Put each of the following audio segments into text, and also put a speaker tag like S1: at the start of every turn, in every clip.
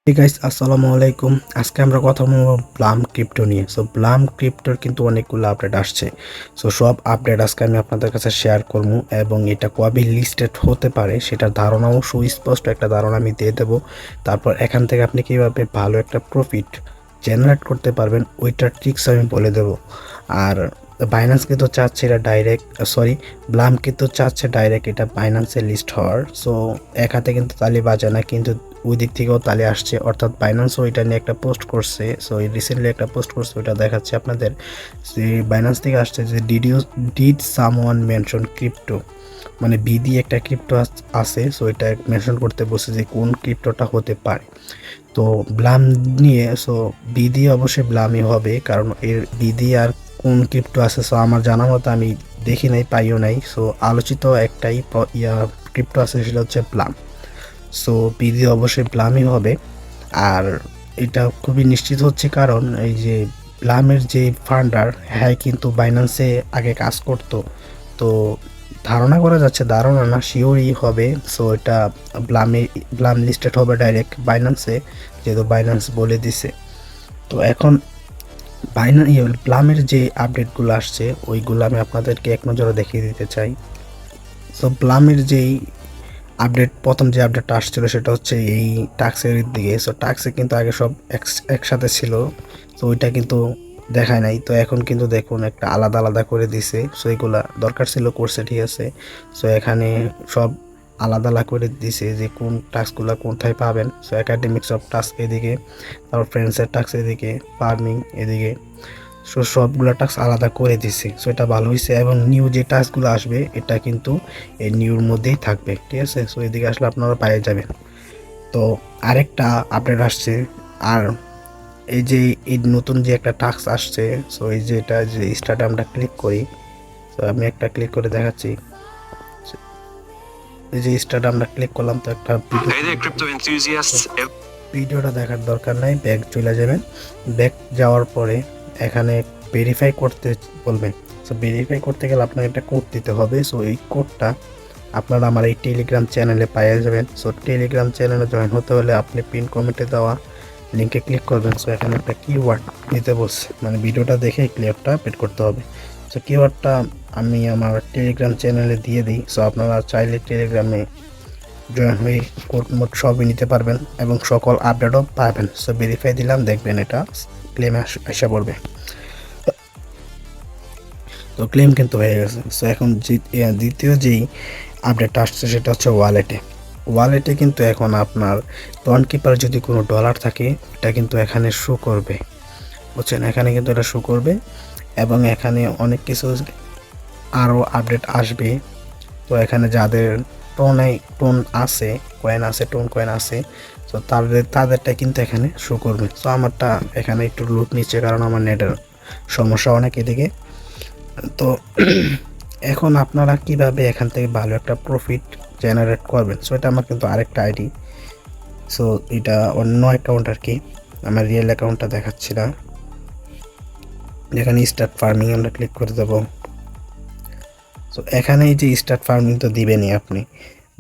S1: Hey guys, আসসালামু আলাইকুম। আজকে আমরা কথা বলবো ব্লাম ক্রিপ্টো নিয়ে। ব্লাম ক্রিপ্টোর কিন্তু অনেকগুলো আপডেট আসছে। সব আপডেট আজকে আমি আপনাদের কাছে শেয়ার করব এবং এটা কবে লিস্টেড হতে পারে সেটার ধারণাও সুস্পষ্ট একটা ধারণা আমি দিয়ে দেব। তারপর এখান থেকে আপনি কিভাবে ভালো একটা প্রফিট জেনারেট করতে পারবেন ওইটার ট্রিক্স আমি বলে দেব। আর বাইন্যান্স কিন্তু চাচ্ছে এটা ব্লাম কিন্তু চাচ্ছে ডাইরেক্ট এটা বাইন্যান্সে লিস্ট হওয়ার। এক হাতে কিন্তু তালি বাজে না, কিন্তু ওই দিক থেকেও তালে আসছে, অর্থাৎ বাইন্যান্সও এটা নিয়ে একটা পোস্ট করছে। এই রিসেন্টলি একটা পোস্ট করছে, ওইটা দেখাচ্ছে আপনাদের যে বাইন্যান্স থেকে আসছে যে ডিড সামওয়ান মেনশন ক্রিপ্টো, মানে বি দিয়ে একটা ক্রিপ্টো আছে। এটা মেনশন করতে বলছে যে কোন ক্রিপ্টোটা হতে পারে। তো ব্লাম নিয়ে বি দিয়ে অবশ্যই ব্লামই হবে, কারণ এর বি দিয়ে আর কোন ক্রিপ্টো আছে আমার জানা মতো আমি দেখি নাই, পাইও নাই। আলোচিত একটাই ক্রিপ্টো আছে, সেটা হচ্ছে ব্লাম। বিধি অবশ্যই ব্লামই হবে। আর এটা খুবই নিশ্চিত হচ্ছে, কারণ এই যে ব্লামের যে ফান্ডার, হ্যাঁ কিন্তু বাইন্যান্সে আগে কাজ করতো। তো ধারণা করা যাচ্ছে, ধারণা না শিওরই হবে। এটা ব্লাম লিস্টেড হবে ডাইরেক্ট বাইন্যান্সে, যেহেতু বাইন্যান্স বলে দিছে। তো এখন ব্লামের যে আপডেটগুলো আসছে ওইগুলো আমি আপনাদেরকে এক নজরে দেখিয়ে দিতে চাই। ব্লামের যেই প্রথম যে আপডেটটা আসছিল সেটা হচ্ছে এই টাক্সের দিকে। টাক্সে কিন্তু আগে সব একসাথে ছিল, ওইটা কিন্তু দেখায় নাই। তো এখন কিন্তু দেখুন একটা আলাদা আলাদা করে দিছে। এইগুলা দরকার ছিল, করছে, ঠিক আছে। এখানে সব আলাদা আলাদা করে দিছে যে কোন টাস্কগুলো কোথায় পাবেন। একাডেমিক্স অফ টাস্ক এদিকে, তারপর ফ্রেন্ডসের টাস্ক এদিকে, ফার্মিং এদিকে। সবগুলো টাস্ক আলাদা করে দিছে। এটা ভালো হয়েছে, এবং নিউ যে টাস্কগুলো আসবে এটা কিন্তু এই নিউর মধ্যেই থাকবে, ঠিক আছে। এদিকে আসলে আপনারা পেয়ে যাবেন। তো আরেকটা আপডেট আসছে, আর এই যে এই নতুন যে একটা টাস্ক আসছে, এই যে এটা যে স্টার্টে আমরা ক্লিক করি, আমি একটা ক্লিক করে দেখাচ্ছি। এই যে স্টার্টে আমরা ক্লিক করলাম, তো একটা ভিডিওটা দেখার দরকার নাই, ব্যাক চলে যাবেন। ব্যাক যাওয়ার পরে এখানে ভেরিফাই করতে বলবেন। ভেরিফাই করতে গেলে আপনাকে একটা কোড দিতে হবে। এই কোডটা আপনারা আমার এই টেলিগ্রাম চ্যানেলে পেয়ে যাবেন। টেলিগ্রাম চ্যানেলে জয়েন হতে হলে আপনি পিন কমেন্টে দেওয়া লিঙ্কে ক্লিক করবেন। এখানে একটা কিওয়ার্ড দিতে বলছে, মানে ভিডিওটা দেখে ক্লিয়ারটা পেড করতে হবে। কিওয়ার্ডটা আমি আমার টেলিগ্রাম চ্যানেলে দিয়ে দিই। আপনারা চাইলে টেলিগ্রামে জয়েন হয়ে কোড মোড সবই নিতে পারবেন এবং সকল আপডেটও পাবেন। ভেরিফাই দিলাম, দেখবেন এটা ক্লেমে আসা পড়বে। তো ক্লেম কিন্তু হয়ে গেছে। এখন দ্বিতীয় যেই আপডেটটা আসছে সেটা হচ্ছে ওয়ালেটে কিন্তু এখন আপনার টন কিপার যদি কোনো ডলার থাকে এটা কিন্তু এখানে শো করবে, বুঝছেন। এখানে কিন্তু এটা শো করবে, এবং এখানে অনেক কিছু আরও আপডেট আসবে। তো এখানে যাদের টোন আছে, কয়েন আছে, টোন কয়েন আছে, তো তাদেরটা কিন্তু এখানে শো করবে। আমারটা এখানে একটু লুট নিচ্ছে, কারণ আমার নেটের সমস্যা অনেক এদিকে। তো এখন আপনারা কিভাবে এখান থেকে ভালো একটা প্রফিট জেনারেট করবেন, এটা আমার কিন্তু আরেকটা আইডি। এটা অন্য অ্যাকাউন্ট আর কি, আমার রিয়েল অ্যাকাউন্টটা দেখাচ্ছি না। এখানে স্টার্ট ফার্মিং আমরা ক্লিক করে দেবো। এখানে এই যে স্টার্ট ফার্মিং তো দিবেনই আপনি,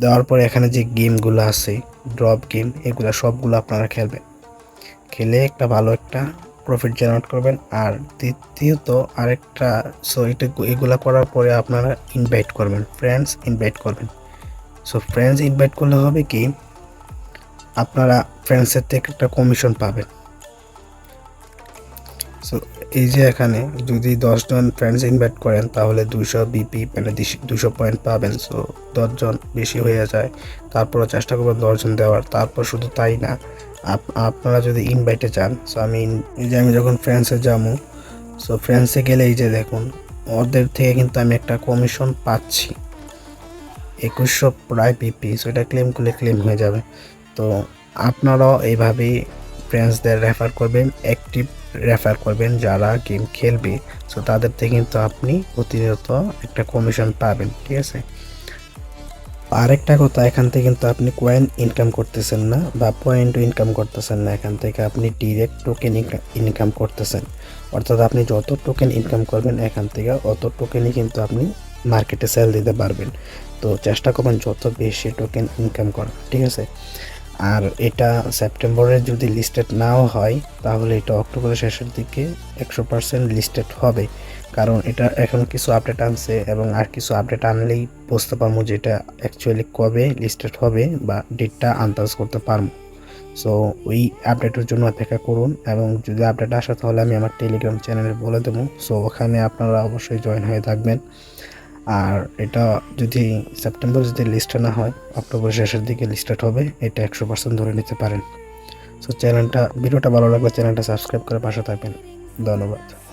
S1: দেওয়ার পরে এখানে যে গেমগুলো আছে, ড্রপ গেম, এগুলো সবগুলো আপনারা খেলে একটা ভালো একটা প্রফিট জেনারেট করবেন। আর দ্বিতীয়ত আরেকটা, এগুলা করার পরে আপনারা ইনভাইট করবেন, ফ্রেন্ডস ইনভাইট করবেন। ফ্রেন্ডস ইনভাইট করলে হবে কি, আপনারা ফ্রেন্ডসের থেকে একটা কমিশন পাবেন। এই যে এখানে যদি 10 জন ফ্রেন্ডস ইনভাইট করেন তাহলে 200 বিপি, মানে 200 পয়েন্ট পাবেন। 10 জন বেশি হয়ে যায়, তারপরও চেষ্টা করবেন 10 জন দেওয়ার। তারপর শুধু তাই না, আপনারা যদি ইনভাইটে যান, আমি যখন ফ্রেন্ডসে যাবো, ফ্রেন্ডসে গেলে এই যে দেখুন ওদের থেকে কিন্তু আমি একটা কমিশন পাচ্ছি 2100 প্রায় বিপি। এটা ক্লেম করলে ক্লেম হয়ে যাবে। তো আপনারাও এইভাবেই ফ্রেন্ডসদের রেফার করবেন, অ্যাক্টিভ রেফার করবেন যারা গেম খেলবে। তাদের থেকে কিন্তু আপনি প্রতিনিয়ত একটা কমিশন পাবেন, ঠিক আছে। আরেকটা কথা, এখান থেকে কিন্তু আপনি কয়েন ইনকাম করতেছেন না বা পয়েন্টও ইনকাম করতেছেন না, এখান থেকে আপনি ডিরেক্ট টোকেন ইনকাম করতেছেন। অর্থাৎ আপনি যত টোকেন ইনকাম করবেন এখান থেকে অত টোকেনই কিন্তু আপনি মার্কেটে সেল দিতে পারবেন। তো চেষ্টা করবেন যত বেশি টোকেন ইনকাম করা, ঠিক আছে। আর এটা সেপ্টেম্বরে যদি লিস্টেড নাও হয় তাহলে এটা অক্টোবরের শেষের দিকে 100% লিস্টেড হবে, কারণ এটা এখন কিছু আপডেট আনছে এবং আর কিছু আপডেট আনলেই বুঝতে পারবো যে এটা অ্যাকচুয়ালি কবে লিস্টেড হবে বা ডেটটা আন্দাজ করতে পারবো। সো ওই আপডেটের জন্য অপেক্ষা করুন, এবং যদি আপডেট আসে তাহলে আমি আমার টেলিগ্রাম চ্যানেলে বলে দেবো। সো ওখানে আপনারা অবশ্যই জয়েন হয়ে থাকবেন। আর এটা যদি সেপ্টেম্বর যদি লিস্টে না হয়, অক্টোবর শেষের দিকে লিস্টেড হবে, এটা 100% ধরে নিতে পারেন। সো ভিডিওটা ভালো লাগলে চ্যানেলটা সাবস্ক্রাইব করে পাশে থাকবেন। ধন্যবাদ।